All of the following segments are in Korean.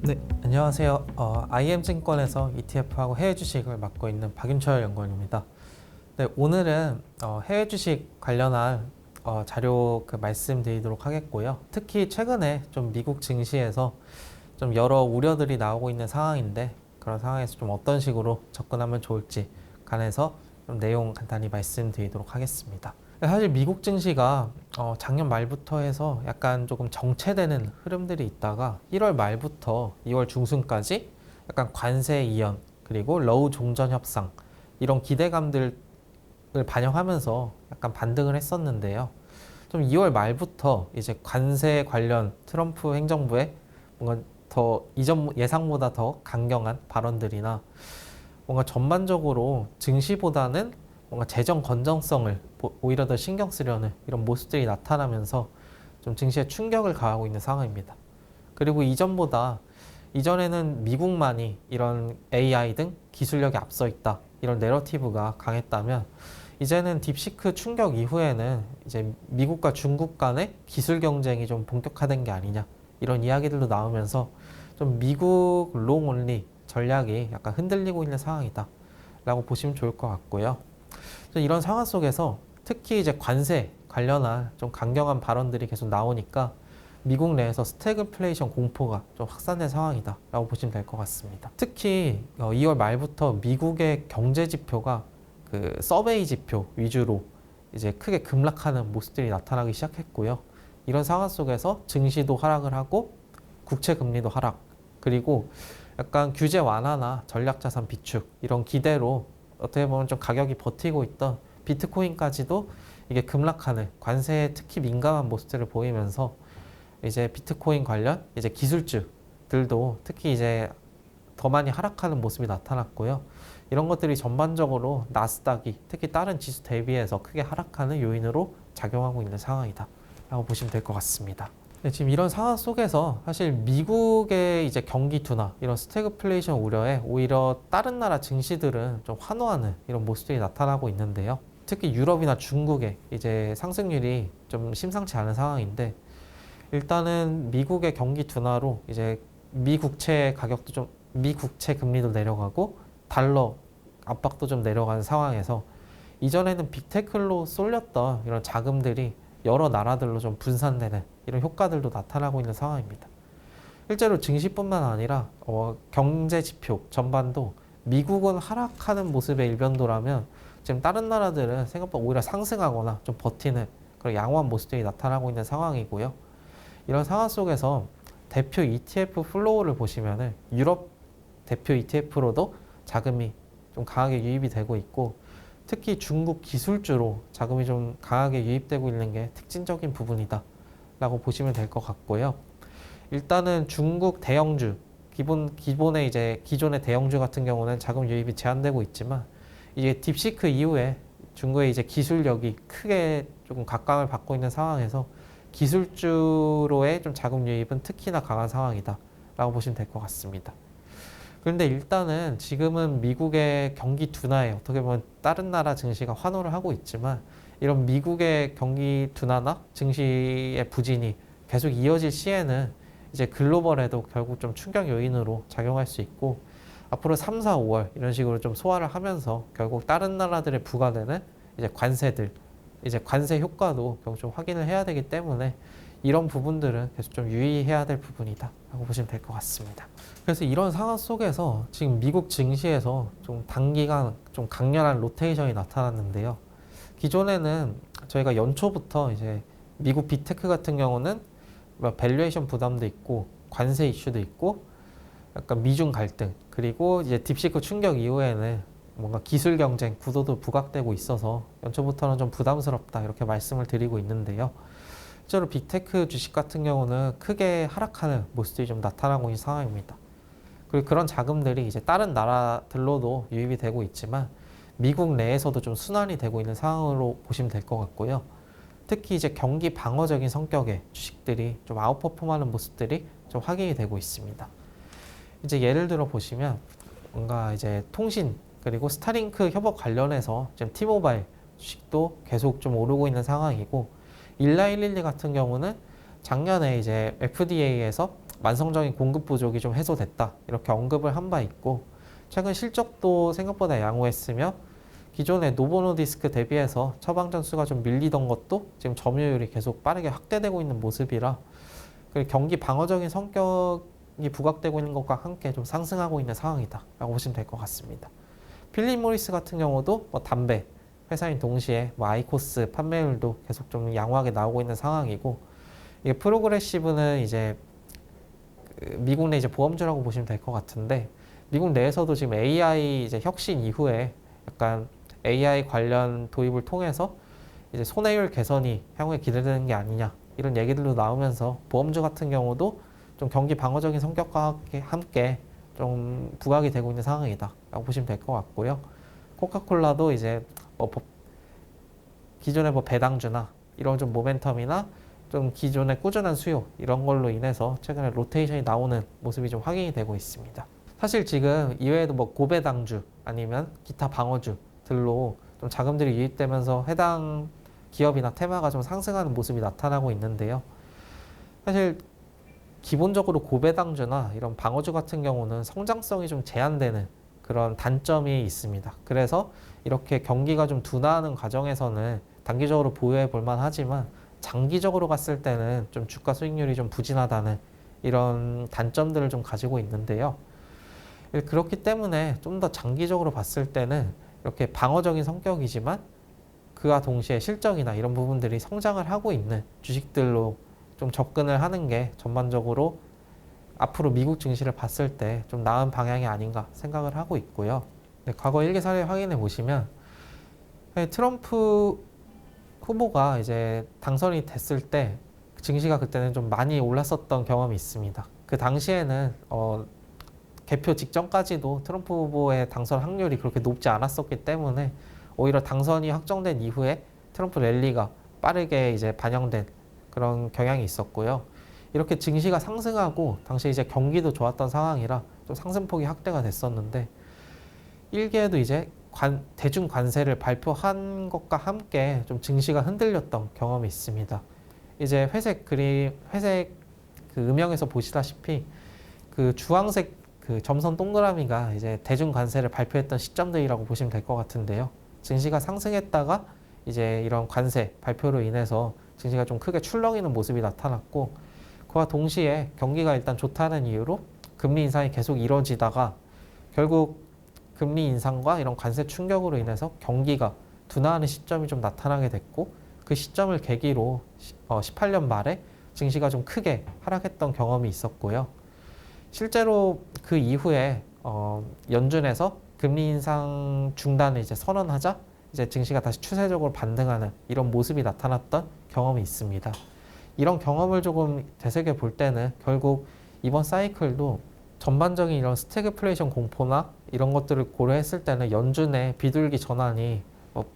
네, 안녕하세요. IM증권에서 ETF하고 해외 주식을 맡고 있는 박윤철 연구원입니다. 네, 오늘은 해외 주식 관련한 자료 말씀드리도록 하겠고요. 특히 최근에 좀 미국 증시에서 좀 여러 우려들이 나오고 있는 상황인데 그런 상황에서 좀 어떤 식으로 접근하면 좋을지 관해서 좀 내용 간단히 말씀드리도록 하겠습니다. 사실 미국 증시가 작년 말부터 해서 약간 조금 정체되는 흐름들이 있다가 1월 말부터 2월 중순까지 약간 관세 이연 그리고 러우 종전 협상 이런 기대감들을 반영하면서 약간 반등을 했었는데요. 좀 2월 말부터 이제 관세 관련 트럼프 행정부의 뭔가 더 이전 예상보다 더 강경한 발언들이나 뭔가 전반적으로 증시보다는 뭔가 재정 건전성을 오히려 더 신경 쓰려는 이런 모습들이 나타나면서 좀 증시에 충격을 가하고 있는 상황입니다. 그리고 이전에는 미국만이 이런 AI 등 기술력에 앞서 있다 이런 내러티브가 강했다면 이제는 딥시크 충격 이후에는 이제 미국과 중국 간의 기술 경쟁이 좀 본격화된 게 아니냐 이런 이야기들도 나오면서 좀 미국 롱 온리 전략이 약간 흔들리고 있는 상황이다 라고 보시면 좋을 것 같고요. 이런 상황 속에서 특히 이제 관세 관련한 좀 강경한 발언들이 계속 나오니까 미국 내에서 스태그플레이션 공포가 좀 확산된 상황이다 라고 보시면 될 것 같습니다. 특히 2월 말부터 미국의 경제 지표가 그 서베이 지표 위주로 이제 크게 급락하는 모습들이 나타나기 시작했고요. 이런 상황 속에서 증시도 하락을 하고 국채 금리도 하락, 그리고 약간 규제 완화나 전략자산 비축 이런 기대로 어떻게 보면 좀 가격이 버티고 있던 비트코인까지도 이게 급락하는 관세에 특히 민감한 모습들을 보이면서 이제 비트코인 관련 이제 기술주들도 특히 이제 더 많이 하락하는 모습이 나타났고요. 이런 것들이 전반적으로 나스닥이 특히 다른 지수 대비해서 크게 하락하는 요인으로 작용하고 있는 상황이다 라고 보시면 될 것 같습니다. 네, 지금 이런 상황 속에서 사실 미국의 이제 경기 둔화, 이런 스태그플레이션 우려에 오히려 다른 나라 증시들은 좀 환호하는 이런 모습들이 나타나고 있는데요. 특히 유럽이나 중국의 이제 상승률이 좀 심상치 않은 상황인데 일단은 미국의 경기 둔화로 이제 미국채 금리도 내려가고 달러 압박도 좀 내려가는 상황에서 이전에는 빅테크로 쏠렸던 이런 자금들이 여러 나라들로 좀 분산되는 이런 효과들도 나타나고 있는 상황입니다. 실제로 증시뿐만 아니라 경제 지표 전반도 미국은 하락하는 모습의 일변도라면 지금 다른 나라들은 생각보다 오히려 상승하거나 좀 버티는 그런 양호한 모습들이 나타나고 있는 상황이고요. 이런 상황 속에서 대표 ETF 플로우를 보시면은 유럽 대표 ETF로도 자금이 좀 강하게 유입이 되고 있고 특히 중국 기술주로 자금이 좀 강하게 유입되고 있는 게 특징적인 부분이다 라고 보시면 될 것 같고요. 일단은 중국 대형주 기존의 대형주 같은 경우는 자금 유입이 제한되고 있지만 이게 딥시크 이후에 중국의 이제 기술력이 크게 조금 각광을 받고 있는 상황에서 기술주로의 좀 자금 유입은 특히나 강한 상황이다 라고 보시면 될 것 같습니다. 그런데 일단은 지금은 미국의 경기 둔화에 어떻게 보면 다른 나라 증시가 환호를 하고 있지만 이런 미국의 경기 둔화나 증시의 부진이 계속 이어질 시에는 이제 글로벌에도 결국 좀 충격 요인으로 작용할 수 있고 앞으로 3, 4, 5월 이런 식으로 좀 소화를 하면서 결국 다른 나라들에 부과되는 이제 관세 효과도 결국 좀 확인을 해야 되기 때문에 이런 부분들은 계속 좀 유의해야 될 부분이다 라고 보시면 될 것 같습니다. 그래서 이런 상황 속에서 지금 미국 증시에서 좀 단기간 좀 강렬한 로테이션이 나타났는데요. 기존에는 저희가 연초부터 이제 미국 빅테크 같은 경우는 밸류에이션 부담도 있고 관세 이슈도 있고 약간 미중 갈등 그리고 이제 딥시크 충격 이후에는 뭔가 기술 경쟁 구도도 부각되고 있어서 연초부터는 좀 부담스럽다 이렇게 말씀을 드리고 있는데요. 실제로 빅테크 주식 같은 경우는 크게 하락하는 모습들이 좀 나타나고 있는 상황입니다. 그리고 그런 자금들이 이제 다른 나라들로도 유입이 되고 있지만 미국 내에서도 좀 순환이 되고 있는 상황으로 보시면 될 것 같고요. 특히 이제 경기 방어적인 성격의 주식들이 좀 아웃퍼폼하는 모습들이 좀 확인이 되고 있습니다. 이제 예를 들어 보시면 뭔가 이제 통신 그리고 스타링크 협업 관련해서 지금 T모바일 주식도 계속 좀 오르고 있는 상황이고 일라일릴리 같은 경우는 작년에 이제 FDA에서 만성적인 공급 부족이 좀 해소됐다 이렇게 언급을 한 바 있고, 최근 실적도 생각보다 양호했으며 기존의 노보노디스크 대비해서 처방 전수가 좀 밀리던 것도 지금 점유율이 계속 빠르게 확대되고 있는 모습이라 경기 방어적인 성격이 부각되고 있는 것과 함께 좀 상승하고 있는 상황이다 라고 보시면 될 것 같습니다. 필립 모리스 같은 경우도 담배 회사인 동시에 아이코스 판매율도 계속 좀 양호하게 나오고 있는 상황이고, 이게 프로그레시브는 이제 미국 내 이제 보험주라고 보시면 될 것 같은데, 미국 내에서도 지금 AI 이제 혁신 이후에 약간 AI 관련 도입을 통해서 이제 손해율 개선이 향후에 기대되는 게 아니냐 이런 얘기들도 나오면서 보험주 같은 경우도 좀 경기 방어적인 성격과 함께 좀 부각이 되고 있는 상황이다 라고 보시면 될 것 같고요. 코카콜라도 이제 기존의 배당주나 이런 좀 모멘텀이나 좀 기존의 꾸준한 수요 이런 걸로 인해서 최근에 로테이션이 나오는 모습이 좀 확인이 되고 있습니다. 사실 지금 이외에도 고배당주 아니면 기타 방어주들로 좀 자금들이 유입되면서 해당 기업이나 테마가 좀 상승하는 모습이 나타나고 있는데요. 사실 기본적으로 고배당주나 이런 방어주 같은 경우는 성장성이 좀 제한되는 그런 단점이 있습니다. 그래서 이렇게 경기가 좀 둔화하는 과정에서는 단기적으로 보유해 볼 만하지만 장기적으로 갔을 때는 좀 주가 수익률이 좀 부진하다는 이런 단점들을 좀 가지고 있는데요. 그렇기 때문에 좀 더 장기적으로 봤을 때는 이렇게 방어적인 성격이지만 그와 동시에 실적이나 이런 부분들이 성장을 하고 있는 주식들로 좀 접근을 하는 게 전반적으로 앞으로 미국 증시를 봤을 때 좀 나은 방향이 아닌가 생각을 하고 있고요. 과거 일개 사례 확인해 보시면 트럼프 후보가 이제 당선이 됐을 때 증시가 그때는 좀 많이 올랐었던 경험이 있습니다. 그 당시에는 개표 직전까지도 트럼프 후보의 당선 확률이 그렇게 높지 않았었기 때문에 오히려 당선이 확정된 이후에 트럼프 랠리가 빠르게 이제 반영된 그런 경향이 있었고요. 이렇게 증시가 상승하고 당시 이제 경기도 좋았던 상황이라 좀 상승폭이 확대가 됐었는데, 1기에도 이제 대중 관세를 발표한 것과 함께 좀 증시가 흔들렸던 경험이 있습니다. 이제 회색 그 음영에서 보시다시피 그 주황색 그 점선 동그라미가 이제 대중 관세를 발표했던 시점들이라고 보시면 될 것 같은데요. 증시가 상승했다가 이제 이런 관세 발표로 인해서 증시가 좀 크게 출렁이는 모습이 나타났고, 그와 동시에 경기가 일단 좋다는 이유로 금리 인상이 계속 이뤄지다가 결국 금리 인상과 이런 관세 충격으로 인해서 경기가 둔화하는 시점이 좀 나타나게 됐고, 그 시점을 계기로 18년 말에 증시가 좀 크게 하락했던 경험이 있었고요. 실제로 그 이후에 연준에서 금리 인상 중단을 이제 선언하자 이제 증시가 다시 추세적으로 반등하는 이런 모습이 나타났던 경험이 있습니다. 이런 경험을 조금 되새겨 볼 때는 결국 이번 사이클도 전반적인 이런 스태그플레이션 공포나 이런 것들을 고려했을 때는 연준의 비둘기 전환이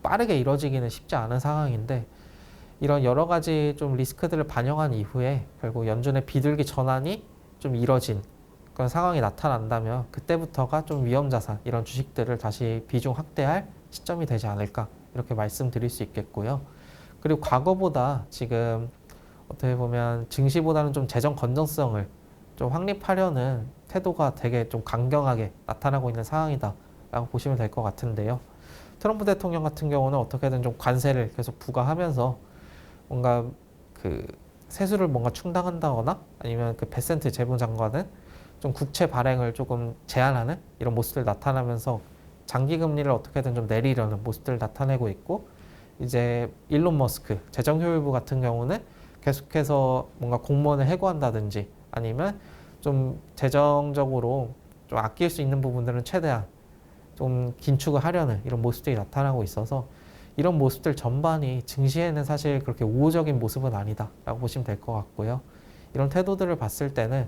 빠르게 이뤄지기는 쉽지 않은 상황인데, 이런 여러 가지 좀 리스크들을 반영한 이후에 결국 연준의 비둘기 전환이 좀 이뤄진 그런 상황이 나타난다면 그때부터가 좀 위험자산 이런 주식들을 다시 비중 확대할 시점이 되지 않을까 이렇게 말씀드릴 수 있겠고요. 그리고 과거보다 지금 어떻게 보면 증시보다는 좀 재정 건전성을 좀 확립하려는 태도가 되게 좀 강경하게 나타나고 있는 상황이다 라고 보시면 될 것 같은데요. 트럼프 대통령 같은 경우는 어떻게든 좀 관세를 계속 부과하면서 뭔가 그 세수를 뭔가 충당한다거나 아니면 그 베센트 재무장관은 좀 국채 발행을 조금 제한하는 이런 모습들 나타나면서 장기 금리를 어떻게든 좀 내리려는 모습들을 나타내고 있고, 이제 일론 머스크 재정효율부 같은 경우는 계속해서 뭔가 공무원을 해고한다든지 아니면 좀 재정적으로 좀 아낄 수 있는 부분들은 최대한 좀 긴축을 하려는 이런 모습들이 나타나고 있어서 이런 모습들 전반이 증시에는 사실 그렇게 우호적인 모습은 아니다 라고 보시면 될 것 같고요. 이런 태도들을 봤을 때는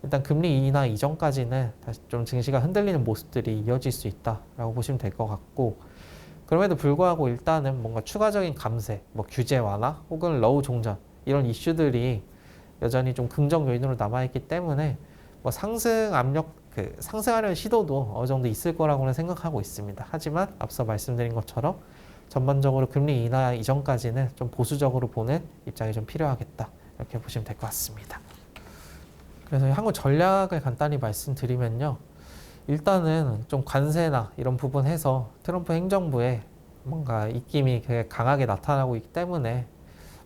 일단 금리 인하 이전까지는 다시 좀 증시가 흔들리는 모습들이 이어질 수 있다라고 보시면 될 것 같고, 그럼에도 불구하고 일단은 뭔가 추가적인 감세, 규제 완화 혹은 러우 종전 이런 이슈들이 여전히 좀 긍정 요인으로 남아있기 때문에 상승 압력, 상승하려는 시도도 어느 정도 있을 거라고는 생각하고 있습니다. 하지만 앞서 말씀드린 것처럼 전반적으로 금리 인하 이전까지는 좀 보수적으로 보는 입장이 좀 필요하겠다 이렇게 보시면 될 것 같습니다. 그래서 향후 전략을 간단히 말씀드리면요. 일단은 좀 관세나 이런 부분 해서 트럼프 행정부에 뭔가 입김이 되게 강하게 나타나고 있기 때문에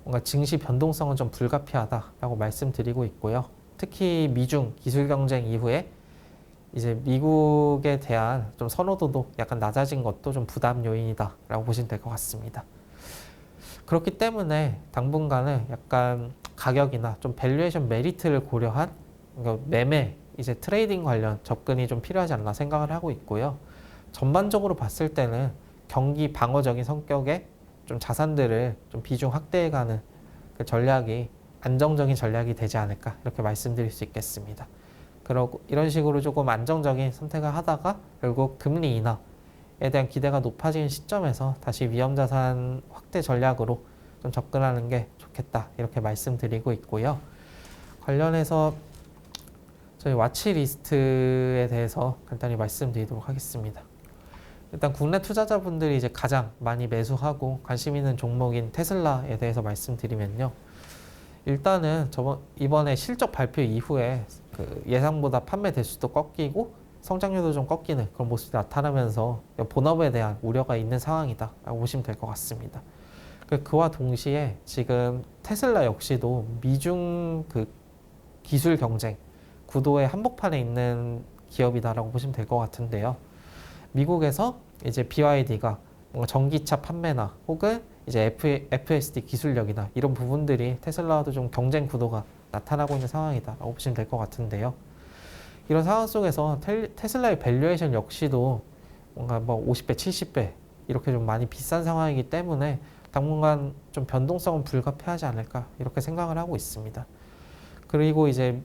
뭔가 증시 변동성은 좀 불가피하다라고 말씀드리고 있고요. 특히 미중 기술 경쟁 이후에 이제 미국에 대한 좀 선호도도 약간 낮아진 것도 좀 부담 요인이다라고 보시면 될 것 같습니다. 그렇기 때문에 당분간은 약간 가격이나 좀 밸류에이션 메리트를 고려한 그러니까 매매, 이제 트레이딩 관련 접근이 좀 필요하지 않나 생각을 하고 있고요. 전반적으로 봤을 때는 경기 방어적인 성격의 좀 자산들을 좀 비중 확대해가는 그 전략이 안정적인 전략이 되지 않을까 이렇게 말씀드릴 수 있겠습니다. 그러고 이런 식으로 조금 안정적인 선택을 하다가 결국 금리 인하에 대한 기대가 높아지는 시점에서 다시 위험자산 확대 전략으로 좀 접근하는 게 좋겠다 이렇게 말씀드리고 있고요. 관련해서 저희 와치리스트에 대해서 간단히 말씀드리도록 하겠습니다. 일단 국내 투자자분들이 이제 가장 많이 매수하고 관심 있는 종목인 테슬라에 대해서 말씀드리면요. 일단은 이번에 실적 발표 이후에 그 예상보다 판매 대수도 꺾이고 성장률도 좀 꺾이는 그런 모습이 나타나면서 본업에 대한 우려가 있는 상황이다라고 보시면 될 것 같습니다. 그와 동시에 지금 테슬라 역시도 미중 그 기술 경쟁 구도의 한복판에 있는 기업이다라고 보시면 될 것 같은데요. 미국에서 이제 BYD가 전기차 판매나 혹은 이제 FSD 기술력이나 이런 부분들이 테슬라와도 좀 경쟁 구도가 나타나고 있는 상황이다라고 보시면 될 것 같은데요. 이런 상황 속에서 테슬라의 밸류에이션 역시도 뭔가 뭐 50배, 70배 이렇게 좀 많이 비싼 상황이기 때문에 당분간 좀 변동성은 불가피하지 않을까 이렇게 생각을 하고 있습니다. 그리고 이제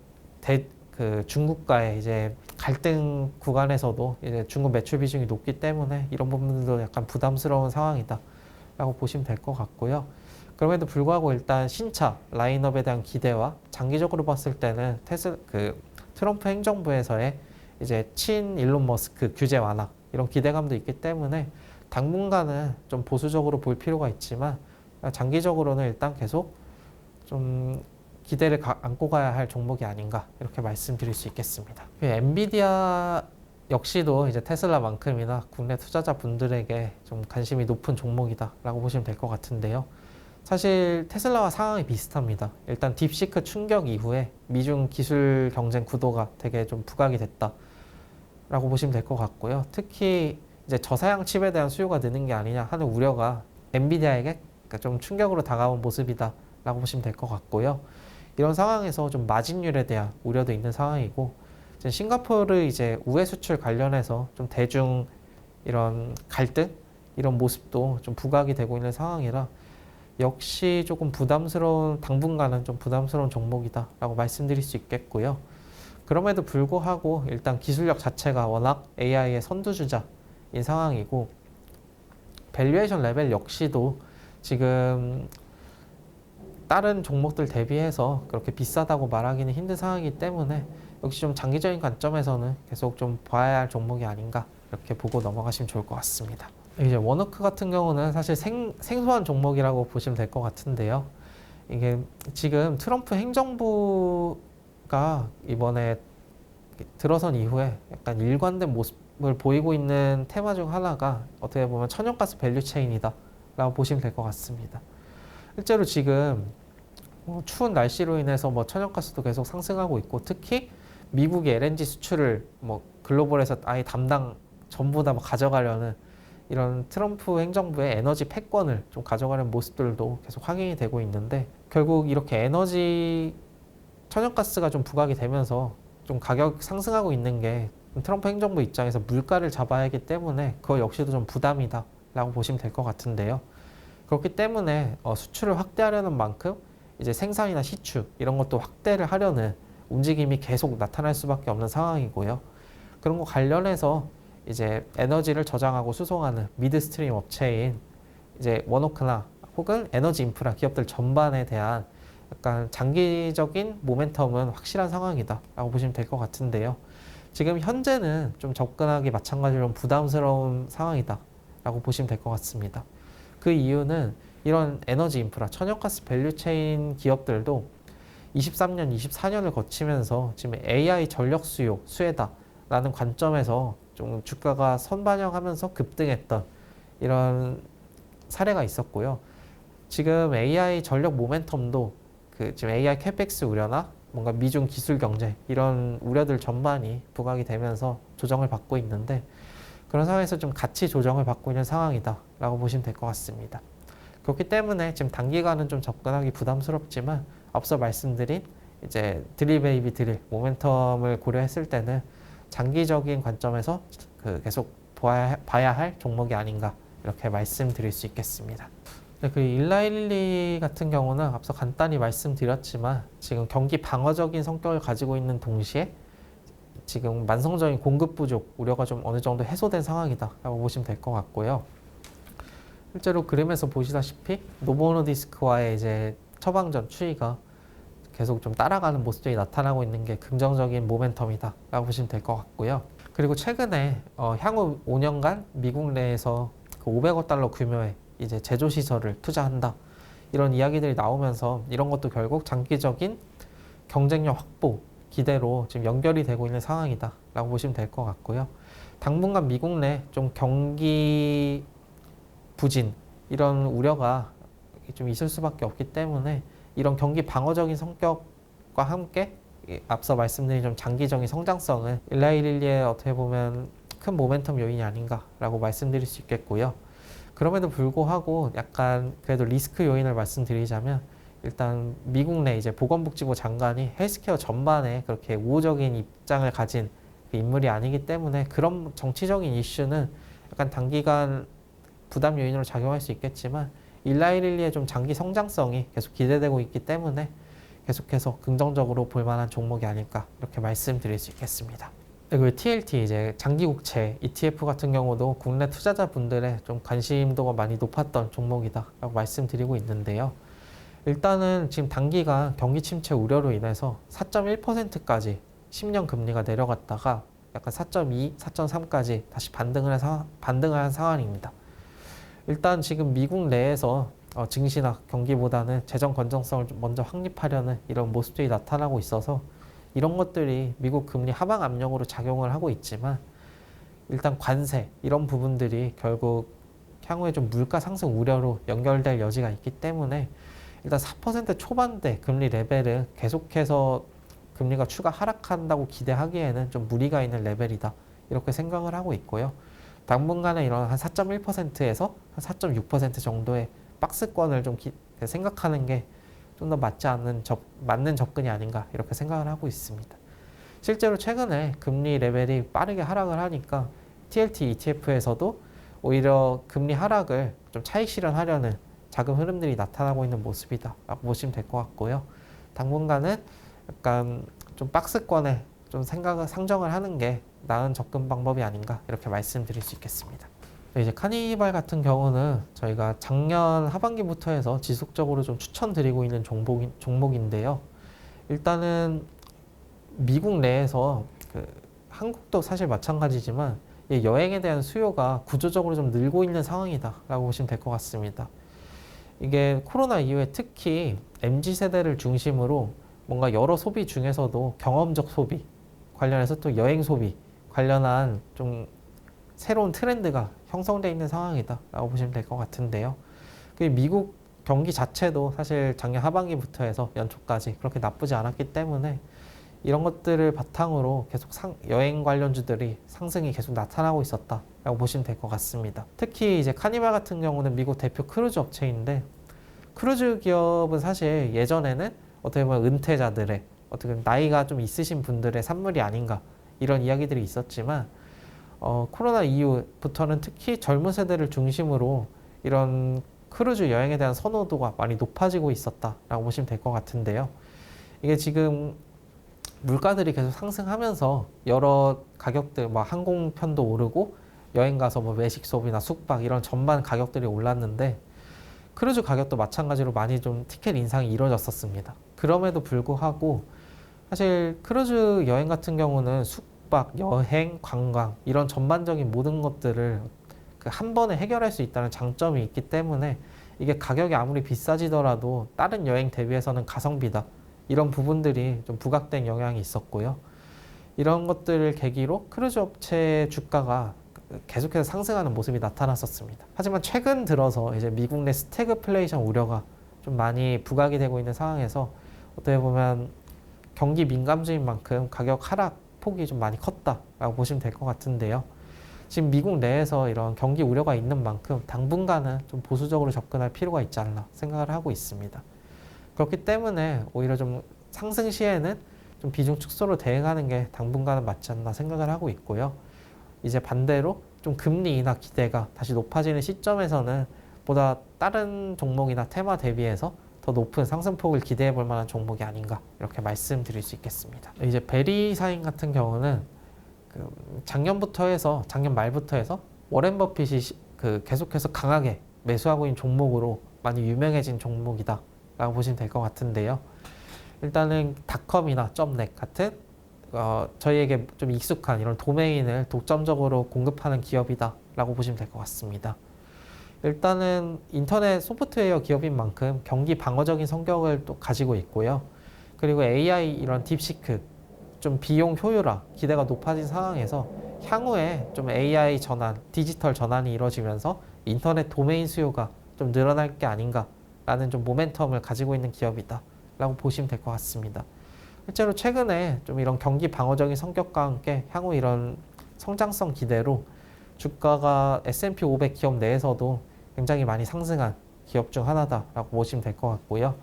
그 중국과의 이제 갈등 구간에서도 이제 중국 매출 비중이 높기 때문에 이런 부분들도 약간 부담스러운 상황이다라고 보시면 될 것 같고요. 그럼에도 불구하고 일단 신차 라인업에 대한 기대와 장기적으로 봤을 때는 트럼프 행정부에서의 이제 친 일론 머스크 규제 완화 이런 기대감도 있기 때문에 당분간은 좀 보수적으로 볼 필요가 있지만 장기적으로는 일단 계속 좀 기대를 안고 가야 할 종목이 아닌가 이렇게 말씀드릴 수 있겠습니다. 엔비디아 역시도 이제 테슬라만큼이나 국내 투자자분들에게 좀 관심이 높은 종목이다라고 보시면 될 것 같은데요. 사실 테슬라와 상황이 비슷합니다. 일단 딥시크 충격 이후에 미중 기술 경쟁 구도가 되게 좀 부각이 됐다라고 보시면 될 것 같고요. 특히 이제 저사양 칩에 대한 수요가 느는 게 아니냐 하는 우려가 엔비디아에게 좀 충격으로 다가온 모습이다라고 보시면 될 것 같고요. 이런 상황에서 좀 마진율에 대한 우려도 있는 상황이고 싱가포르 이제 우회 수출 관련해서 좀 대중 이런 갈등 이런 모습도 좀 부각이 되고 있는 상황이라 역시 조금 당분간은 좀 부담스러운 종목이다라고 말씀드릴 수 있겠고요. 그럼에도 불구하고 일단 기술력 자체가 워낙 AI의 선두주자인 상황이고 밸류에이션 레벨 역시도 지금 다른 종목들 대비해서 그렇게 비싸다고 말하기는 힘든 상황이기 때문에 역시 좀 장기적인 관점에서는 계속 좀 봐야 할 종목이 아닌가 이렇게 보고 넘어가시면 좋을 것 같습니다. 이제 워너크 같은 경우는 사실 생소한 종목이라고 보시면 될 것 같은데요. 이게 지금 트럼프 행정부가 이번에 들어선 이후에 약간 일관된 모습을 보이고 있는 테마 중 하나가 어떻게 보면 천연가스 밸류체인이다 라고 보시면 될 것 같습니다. 실제로 지금 추운 날씨로 인해서 천연가스도 계속 상승하고 있고 특히 미국의 LNG 수출을 글로벌에서 아예 전부 다 가져가려는 이런 트럼프 행정부의 에너지 패권을 좀 가져가는 모습들도 계속 확인이 되고 있는데 결국 이렇게 천연가스가 좀 부각이 되면서 좀 가격 상승하고 있는 게 트럼프 행정부 입장에서 물가를 잡아야 하기 때문에 그거 역시도 좀 부담이다 라고 보시면 될 것 같은데요. 그렇기 때문에 수출을 확대하려는 만큼 이제 생산이나 시추 이런 것도 확대를 하려는 움직임이 계속 나타날 수밖에 없는 상황이고요. 그런 거 관련해서 이제 에너지를 저장하고 수송하는 미드스트림 업체인 이제 워너크나 혹은 에너지 인프라 기업들 전반에 대한 약간 장기적인 모멘텀은 확실한 상황이다라고 보시면 될 것 같은데요. 지금 현재는 좀 접근하기 마찬가지로 좀 부담스러운 상황이다라고 보시면 될 것 같습니다. 그 이유는 이런 에너지 인프라, 천연가스 밸류체인 기업들도 23년, 24년을 거치면서 지금 AI 전력 수혜다라는 관점에서 좀 주가가 선반영하면서 급등했던 이런 사례가 있었고요. 지금 AI 전력 모멘텀도 지금 AI 캐펙스 우려나 뭔가 미중 기술 경제 이런 우려들 전반이 부각이 되면서 조정을 받고 있는데, 그런 상황에서 좀 같이 조정을 받고 있는 상황이다라고 보시면 될 것 같습니다. 그렇기 때문에 지금 단기간은 좀 접근하기 부담스럽지만, 앞서 말씀드린 이제 드릴 베이비 드릴 모멘텀을 고려했을 때는 장기적인 관점에서 계속 봐야 할 종목이 아닌가, 이렇게 말씀드릴 수 있겠습니다. 네, 그 일라일리 같은 경우는 앞서 간단히 말씀드렸지만 지금 경기 방어적인 성격을 가지고 있는 동시에 지금 만성적인 공급 부족 우려가 좀 어느 정도 해소된 상황이다라고 보시면 될 것 같고요. 실제로 그림에서 보시다시피 노보노디스크와의 이제 처방전 추이가 계속 좀 따라가는 모습들이 나타나고 있는 게 긍정적인 모멘텀이다라고 보시면 될 것 같고요. 그리고 최근에 향후 5년간 미국 내에서 그 500억 달러 규모의 이제 제조 시설을 투자한다, 이런 이야기들이 나오면서 이런 것도 결국 장기적인 경쟁력 확보 기대로 지금 연결이 되고 있는 상황이다라고 보시면 될 것 같고요. 당분간 미국 내 좀 경기 부진 이런 우려가 좀 있을 수밖에 없기 때문에 이런 경기 방어적인 성격과 함께 앞서 말씀드린 좀 장기적인 성장성은 일라이릴리의 어떻게 보면 큰 모멘텀 요인이 아닌가라고 말씀드릴 수 있겠고요. 그럼에도 불구하고 약간 그래도 리스크 요인을 말씀드리자면, 일단 미국 내 이제 보건복지부 장관이 헬스케어 전반에 그렇게 우호적인 입장을 가진 인물이 아니기 때문에 그런 정치적인 이슈는 약간 단기간 부담 요인으로 작용할 수 있겠지만, 일라이릴리의 좀 장기 성장성이 계속 기대되고 있기 때문에 계속해서 긍정적으로 볼 만한 종목이 아닐까, 이렇게 말씀드릴 수 있겠습니다. 그리고 TLT 이제 장기국채 ETF 같은 경우도 국내 투자자분들의 좀 관심도가 많이 높았던 종목이다라고 말씀드리고 있는데요. 일단은 지금 단기간 경기 침체 우려로 인해서 4.1%까지 10년 금리가 내려갔다가 약간 4.2, 4.3까지 다시 반등을 한 상황입니다. 일단 지금 미국 내에서 증시나 경기보다는 재정 건전성을 좀 먼저 확립하려는 이런 모습들이 나타나고 있어서 이런 것들이 미국 금리 하방 압력으로 작용을 하고 있지만, 일단 관세 이런 부분들이 결국 향후에 좀 물가 상승 우려로 연결될 여지가 있기 때문에 일단 4% 초반대 금리 레벨은 계속해서 금리가 추가 하락한다고 기대하기에는 좀 무리가 있는 레벨이다, 이렇게 생각을 하고 있고요. 당분간은 이런 한 4.1%에서 한 4.6% 정도의 박스권을 좀 생각하는 게 좀 더 맞는 접근이 아닌가, 이렇게 생각을 하고 있습니다. 실제로 최근에 금리 레벨이 빠르게 하락을 하니까 TLT ETF에서도 오히려 금리 하락을 좀 차익 실현하려는 자금 흐름들이 나타나고 있는 모습이다라고 보시면 될 것 같고요. 당분간은 약간 좀 박스권에 좀 상정을 하는 게 나은 접근 방법이 아닌가, 이렇게 말씀드릴 수 있겠습니다. 이제 카니발 같은 경우는 저희가 작년 하반기부터 해서 지속적으로 좀 추천드리고 있는 종목인데요. 일단은 미국 내에서 한국도 사실 마찬가지지만 여행에 대한 수요가 구조적으로 좀 늘고 있는 상황이다라고 보시면 될 것 같습니다. 이게 코로나 이후에 특히 MZ세대를 중심으로 뭔가 여러 소비 중에서도 경험적 소비 관련해서 또 여행 소비 관련한 좀 새로운 트렌드가 형성되어 있는 상황이다라고 보시면 될 것 같은데요. 미국 경기 자체도 사실 작년 하반기부터 해서 연초까지 그렇게 나쁘지 않았기 때문에 이런 것들을 바탕으로 계속 여행 관련주들이 상승이 계속 나타나고 있었다라고 보시면 될 것 같습니다. 특히 이제 카니발 같은 경우는 미국 대표 크루즈 업체인데, 크루즈 기업은 사실 예전에는 어떻게 보면 은퇴자들의 어떻게 나이가 좀 있으신 분들의 산물이 아닌가, 이런 이야기들이 있었지만 코로나 이후부터는 특히 젊은 세대를 중심으로 이런 크루즈 여행에 대한 선호도가 많이 높아지고 있었다라고 보시면 될 것 같은데요. 이게 지금 물가들이 계속 상승하면서 여러 가격들, 뭐 항공편도 오르고 여행 가서 뭐 외식 수업이나 숙박 이런 전반 가격들이 올랐는데, 크루즈 가격도 마찬가지로 많이 좀 티켓 인상이 이루어졌었습니다. 그럼에도 불구하고 사실 크루즈 여행 같은 경우는 숙박, 여행, 관광 이런 전반적인 모든 것들을 한 번에 해결할 수 있다는 장점이 있기 때문에 이게 가격이 아무리 비싸지더라도 다른 여행 대비해서는 가성비다, 이런 부분들이 좀 부각된 영향이 있었고요. 이런 것들을 계기로 크루즈 업체 주가가 계속해서 상승하는 모습이 나타났었습니다. 하지만 최근 들어서 이제 미국 내 스태그플레이션 우려가 좀 많이 부각이 되고 있는 상황에서 어떻게 보면 경기 민감주인 만큼 가격 하락 폭이 좀 많이 컸다라고 보시면 될 것 같은데요. 지금 미국 내에서 이런 경기 우려가 있는 만큼 당분간은 좀 보수적으로 접근할 필요가 있지 않나 생각을 하고 있습니다. 그렇기 때문에 오히려 좀 상승 시에는 좀 비중 축소로 대응하는 게 당분간은 맞지 않나 생각을 하고 있고요. 이제 반대로 좀 금리 인하 기대가 다시 높아지는 시점에서는 보다 다른 종목이나 테마 대비해서 더 높은 상승폭을 기대해 볼 만한 종목이 아닌가 이렇게 말씀드릴 수 있겠습니다. 이제 베리사인 같은 경우는 작년 말부터 해서 워렌 버핏이 계속해서 강하게 매수하고 있는 종목으로 많이 유명해진 종목이다 라고 보시면 될 것 같은데요. 일단은 닷컴이나 .net 같은 저희에게 좀 익숙한 이런 도메인을 독점적으로 공급하는 기업이다 라고 보시면 될 것 같습니다. 일단은 인터넷 소프트웨어 기업인 만큼 경기 방어적인 성격을 또 가지고 있고요. 그리고 AI 이런 딥시크 좀 비용 효율화 기대가 높아진 상황에서 향후에 좀 AI 전환, 디지털 전환이 이루어지면서 인터넷 도메인 수요가 좀 늘어날 게 아닌가라는 좀 모멘텀을 가지고 있는 기업이다 라고 보시면 될 것 같습니다. 실제로 최근에 좀 이런 경기 방어적인 성격과 함께 향후 이런 성장성 기대로 주가가 S&P 500 기업 내에서도 굉장히 많이 상승한 기업 중 하나다라고 보시면 될 것 같고요.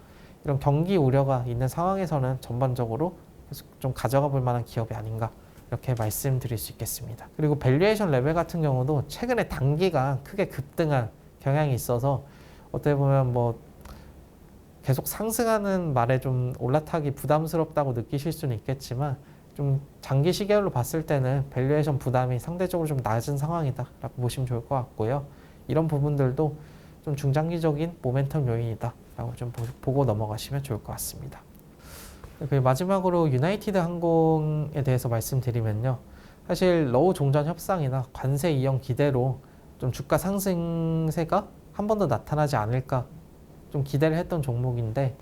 이런 경기 우려가 있는 상황에서는 전반적으로 계속 좀 가져가 볼 만한 기업이 아닌가 이렇게 말씀드릴 수 있겠습니다. 그리고 밸류에이션 레벨 같은 경우도 최근에 단기간 크게 급등한 경향이 있어서 어떻게 보면 뭐 계속 상승하는 말에 좀 올라타기 부담스럽다고 느끼실 수는 있겠지만 좀 장기 시계열로 봤을 때는 밸류에이션 부담이 상대적으로 좀 낮은 상황이다 라고 보시면 좋을 것 같고요. 이런 부분들도 좀 중장기적인 모멘텀 요인이다 라고 좀 보고 넘어가시면 좋을 것 같습니다. 마지막으로 유나이티드 항공에 대해서 말씀드리면요. 사실 러우 종전 협상이나 관세 이행 기대로 좀 주가 상승세가 한 번 더 나타나지 않을까 좀 기대를 했던 종목인데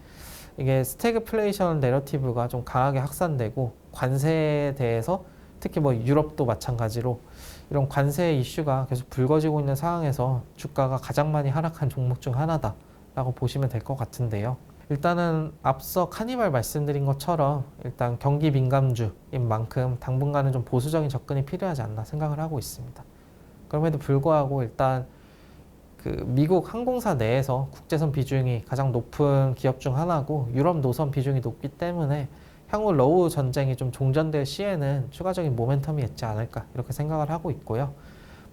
이게 스태그플레이션 내러티브가 좀 강하게 확산되고 관세에 대해서 특히 뭐 유럽도 마찬가지로 이런 관세 이슈가 계속 불거지고 있는 상황에서 주가가 가장 많이 하락한 종목 중 하나다라고 보시면 될 것 같은데요. 일단은 앞서 카니발 말씀드린 것처럼 일단 경기 민감주인 만큼 당분간은 좀 보수적인 접근이 필요하지 않나 생각을 하고 있습니다. 그럼에도 불구하고 일단 미국 항공사 내에서 국제선 비중이 가장 높은 기업 중 하나고 유럽 노선 비중이 높기 때문에 향후 러우 전쟁이 좀 종전될 시에는 추가적인 모멘텀이 있지 않을까 이렇게 생각을 하고 있고요.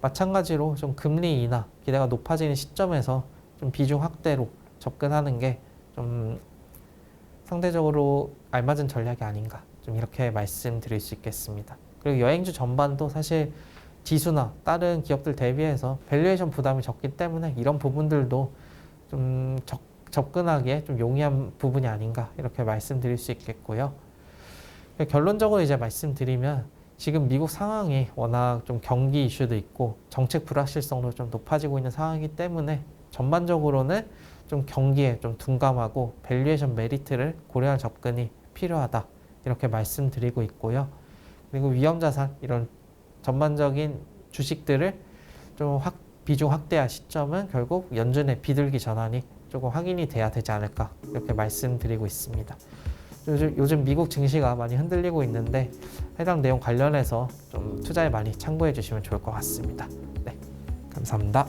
마찬가지로 좀 금리 인하 기대가 높아지는 시점에서 좀 비중 확대로 접근하는 게 좀 상대적으로 알맞은 전략이 아닌가 좀 이렇게 말씀드릴 수 있겠습니다. 그리고 여행주 전반도 사실 지수나 다른 기업들 대비해서 밸류에이션 부담이 적기 때문에 이런 부분들도 좀 접근하기에 좀 용이한 부분이 아닌가 이렇게 말씀드릴 수 있겠고요. 결론적으로 이제 말씀드리면 지금 미국 상황이 워낙 좀 경기 이슈도 있고 정책 불확실성도 좀 높아지고 있는 상황이기 때문에 전반적으로는 좀 경기에 좀 둔감하고 밸류에이션 메리트를 고려한 접근이 필요하다 이렇게 말씀드리고 있고요. 그리고 위험자산 이런 전반적인 주식들을 좀 비중 확대할 시점은 결국 연준의 비둘기 전환이 조금 확인이 돼야 되지 않을까 이렇게 말씀드리고 있습니다. 요즘 미국 증시가 많이 흔들리고 있는데 해당 내용 관련해서 좀 투자에 많이 참고해 주시면 좋을 것 같습니다. 네, 감사합니다.